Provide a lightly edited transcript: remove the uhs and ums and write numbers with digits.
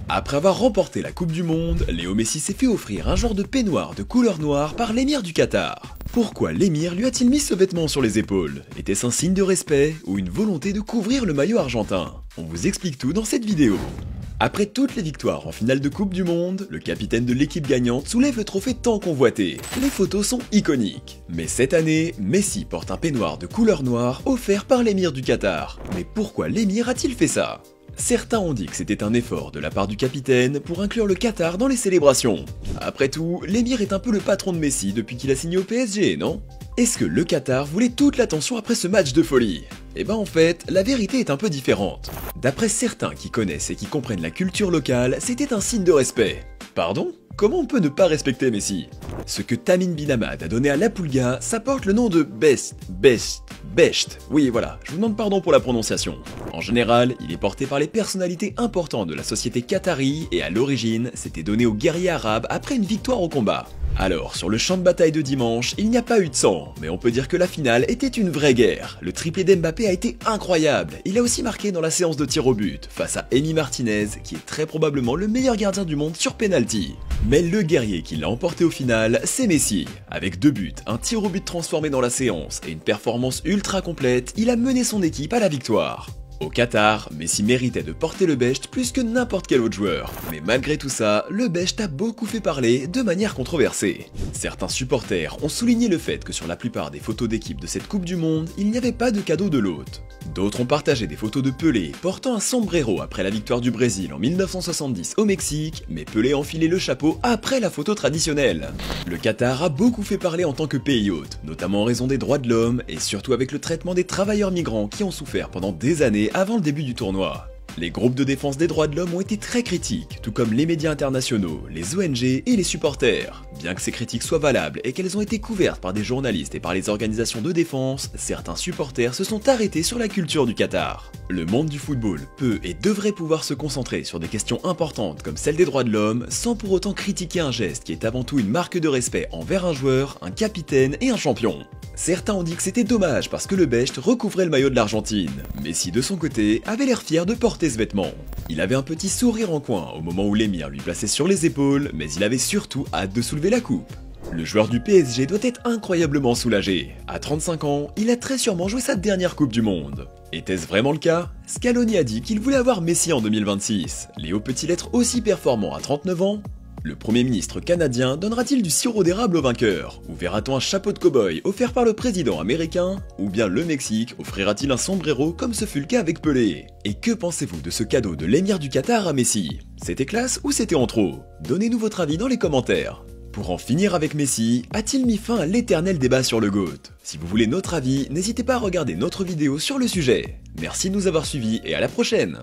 Après avoir remporté la Coupe du Monde, Léo Messi s'est fait offrir un genre de peignoir de couleur noire par l'émir du Qatar. Pourquoi l'émir lui a-t-il mis ce vêtement sur les épaules? Était-ce un signe de respect ou une volonté de couvrir le maillot argentin? On vous explique tout dans cette vidéo. Après toutes les victoires en finale de Coupe du Monde, le capitaine de l'équipe gagnante soulève le trophée tant convoité. Les photos sont iconiques. Mais cette année, Messi porte un peignoir de couleur noire offert par l'émir du Qatar. Mais pourquoi l'émir a-t-il fait ça? Certains ont dit que c'était un effort de la part du capitaine pour inclure le Qatar dans les célébrations. Après tout, l'émir est un peu le patron de Messi depuis qu'il a signé au PSG, non? Est-ce que le Qatar voulait toute l'attention après ce match de folie? Eh ben en fait, la vérité est un peu différente. D'après certains qui connaissent et qui comprennent la culture locale, c'était un signe de respect. Pardon? Comment on peut ne pas respecter Messi? Ce que Tamim Bin Hamad a donné à la Pulga, ça porte le nom de Best. Oui voilà, je vous demande pardon pour la prononciation. En général, il est porté par les personnalités importantes de la société qatari et à l'origine, c'était donné aux guerriers arabes après une victoire au combat. Alors, sur le champ de bataille de dimanche, il n'y a pas eu de sang, mais on peut dire que la finale était une vraie guerre. Le triplé d'Mbappé a été incroyable. Il a aussi marqué dans la séance de tir au but, face à Emi Martinez, qui est très probablement le meilleur gardien du monde sur penalty. Mais le guerrier qui l'a emporté au final, c'est Messi. Avec 2 buts, un tir au but transformé dans la séance et une performance ultra complète, il a mené son équipe à la victoire. Au Qatar, Messi méritait de porter le Best plus que n'importe quel autre joueur. Mais malgré tout ça, le Best a beaucoup fait parler de manière controversée. Certains supporters ont souligné le fait que sur la plupart des photos d'équipe de cette Coupe du Monde, il n'y avait pas de cadeau de l'hôte. D'autres ont partagé des photos de Pelé portant un sombrero après la victoire du Brésil en 1970 au Mexique, mais Pelé a enfilé le chapeau après la photo traditionnelle. Le Qatar a beaucoup fait parler en tant que pays hôte, notamment en raison des droits de l'homme et surtout avec le traitement des travailleurs migrants qui ont souffert pendant des années avant le début du tournoi. Les groupes de défense des droits de l'homme ont été très critiques, tout comme les médias internationaux, les ONG et les supporters. Bien que ces critiques soient valables et qu'elles ont été couvertes par des journalistes et par les organisations de défense, certains supporters se sont arrêtés sur la culture du Qatar. Le monde du football peut et devrait pouvoir se concentrer sur des questions importantes comme celle des droits de l'homme, sans pour autant critiquer un geste qui est avant tout une marque de respect envers un joueur, un capitaine et un champion. Certains ont dit que c'était dommage parce que le Best recouvrait le maillot de l'Argentine. Messi de son côté avait l'air fier de porter ce vêtement. Il avait un petit sourire en coin au moment où l'émir lui plaçait sur les épaules, mais il avait surtout hâte de soulever la coupe. Le joueur du PSG doit être incroyablement soulagé. À 35 ans, il a très sûrement joué sa dernière Coupe du Monde. Était-ce vraiment le cas? Scaloni a dit qu'il voulait avoir Messi en 2026. Léo peut-il être aussi performant à 39 ans? Le Premier ministre canadien donnera-t-il du sirop d'érable au vainqueur? Ou verra-t-on un chapeau de cow-boy offert par le président américain? Ou bien le Mexique offrira-t-il un sombrero comme ce fut le cas avec Pelé? Et que pensez-vous de ce cadeau de l'émir du Qatar à Messi? C'était classe ou c'était en trop? Donnez-nous votre avis dans les commentaires. Pour en finir avec Messi, a-t-il mis fin à l'éternel débat sur le GOAT? Si vous voulez notre avis, n'hésitez pas à regarder notre vidéo sur le sujet. Merci de nous avoir suivis et à la prochaine!